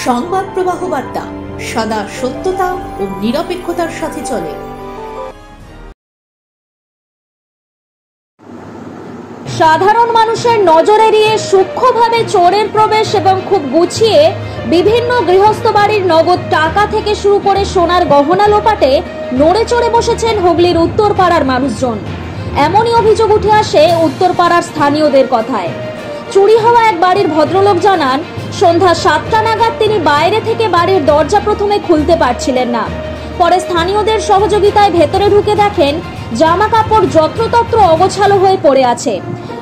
সংবাদ প্রবাহ বার্তা সদা সত্যতা ও নিরপেক্ষতার সাথে চলে। সাধারণ মানুষের নজর এড়িয়ে সূক্ষ্মভাবে চোরের প্রবেশ এবং খুব গুছিয়ে বিভিন্ন গৃহস্থ বাড়ির নগদ টাকা থেকে শুরু করে সোনার গহনা লোপাটে নড়ে চড়ে বসেছেন হুগলির উত্তরপাড়ার মানুষজন। এমনই অভিযোগ উঠে আসে উত্তরপাড়ার স্থানীয়দের কথায়। চুরি হওয়া এক বাড়ির ভদ্রলোক জানান, সন্ধ্যা 7টা নাগাদ তিনি বাইরে থেকে বাড়ির দরজা প্রথমে খুলতে পারছিলেন না। পরে স্থানীয়দের সহযোগিতায় ভেতরে ঢুকে দেখেন জামা কাপড় যত্রতত্র অগোছালো হয়ে পড়ে আছে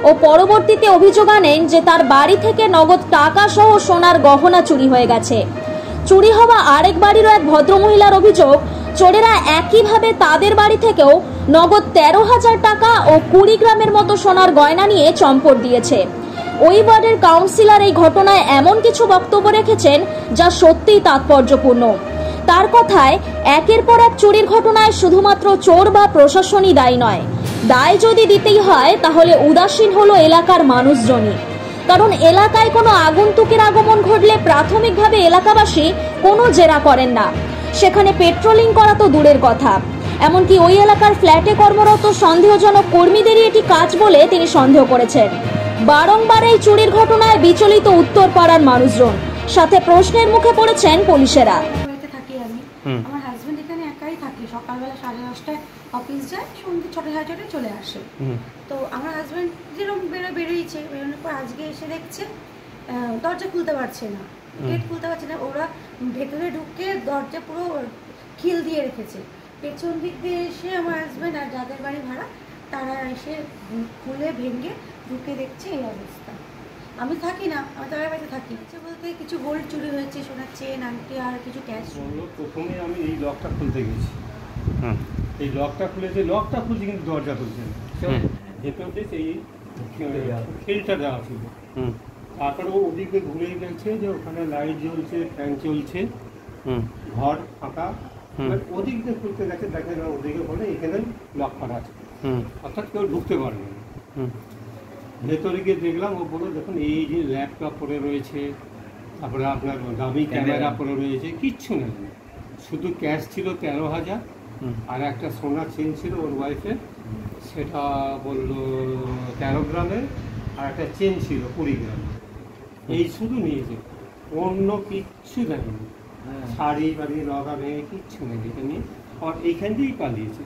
ও পরবর্তীতে অভিযোগ আনেন যে তার বাড়ি থেকে নগদ টাকা সহ সোনার গহনা চুরি হয়ে গেছে। চুরি হওয়া আরেক বাড়িরও এক ভদ্রমহিলার অভিযোগ, চোরেরা একইভাবে তাদের বাড়ি থেকেও নগদ 13,000 টাকা ও 20 গ্রামের মতো সোনার গয়না নিয়ে চম্পট দিয়েছে। ওই ওয়ার্ডের কাউন্সিলর এই ঘটনায় এমন কিছু বক্তব্য রেখেছেন যা সত্যিই তাৎপর্যপূর্ণ। তার কথায়, একের পর এক চুরির ঘটনায় শুধুমাত্র চোর বা প্রশাসনই দায়ী নয়, দায় যদি দিতেই হয় তাহলে উদাসীন হলো এলাকার মানুষজনই। কারণ এলাকায় কোনো আগন্তুকের আগমন ঘটলে প্রাথমিকভাবে এলাকাবাসী কোনো জেরা করেন না, সেখানে পেট্রোলিং করা তো দূরের কথা, এমনকি ওই এলাকার ফ্ল্যাটে কর্মরত সন্দেহজনক কর্মীদেরই এটি কাজ বলে তিনি সন্দেহ করেছেন। বারংবার এই চুরির ঘটনায় বিচলিত উত্তরপাড়ার মানুষজন, সাথে প্রশ্নের মুখে পড়েছেন পুলিশেরা। আমার হাজবেন্ড এখানে একাই থাকে, সকালবেলা 10:30টায় অফিস যায়, সন্ধ্যে 6:30 চলে আসে। তো আমার হাজবেন্ড যেরকম বেরোইছে, বেরোনোর পর আজকে এসে দেখছে দরজা খুলতে পারছে না, গেট খুলতে পারছে না। ওরা ভেতরে ঢুকে দরজা পুরো খিল দিয়ে রেখেছে। পেছন দিক দিয়ে এসে আমার হাজবেন্ড আর যাদের বাড়ি ভাড়া তারা এসে খুলে ভেঙে ঢুকে দেখছে এই অবস্থা। আমি থাকি না, আমি তাদের বাড়িতে থাকি। বলতে কিছু গোল্ড চুরি হয়েছে, সোনার চেন, আংটি আর কিছু ক্যাশ। প্রথমে আমি এই লকটা খুলতে গেছি, এই লকটা খুলছি কিন্তু দরজা খুলছে না। ভেতর থেকে এই খেলটা দেওয়া ছিল। তারপরে ওদিকে ঘুরে গেছে যে ওখানে লাইট জ্বলছে, ফ্যান চলছে, ঘর ফাঁকা। ওদিক দিয়ে খুলতে গেছে, দেখে ওদিকে বলে এখানে লক করা আছে, অর্থাৎ কেউ ঢুকতে পারবে না। ভেতরে গিয়ে দেখলাম, ও বললো দেখুন এই যে ল্যাপটপ পড়ে রয়েছে, তারপরে আপনার দামি ক্যামেরা পড়ে রয়েছে, কিচ্ছু নেই, শুধু ক্যাশ ছিল 13,000 আর একটা সোনার চেন ছিল ওর ওয়াইফের, সেটা বললো 13 গ্রামের, আর একটা চেন ছিল 20 গ্রামের। এই শুধু নিয়েছে, অন্য কিচ্ছু নেয়নি, শাড়ি বাড়ি লগা ভেঙে কিচ্ছু নেই, এটা নিয়ে আর এইখান দিয়েই পালিয়েছে।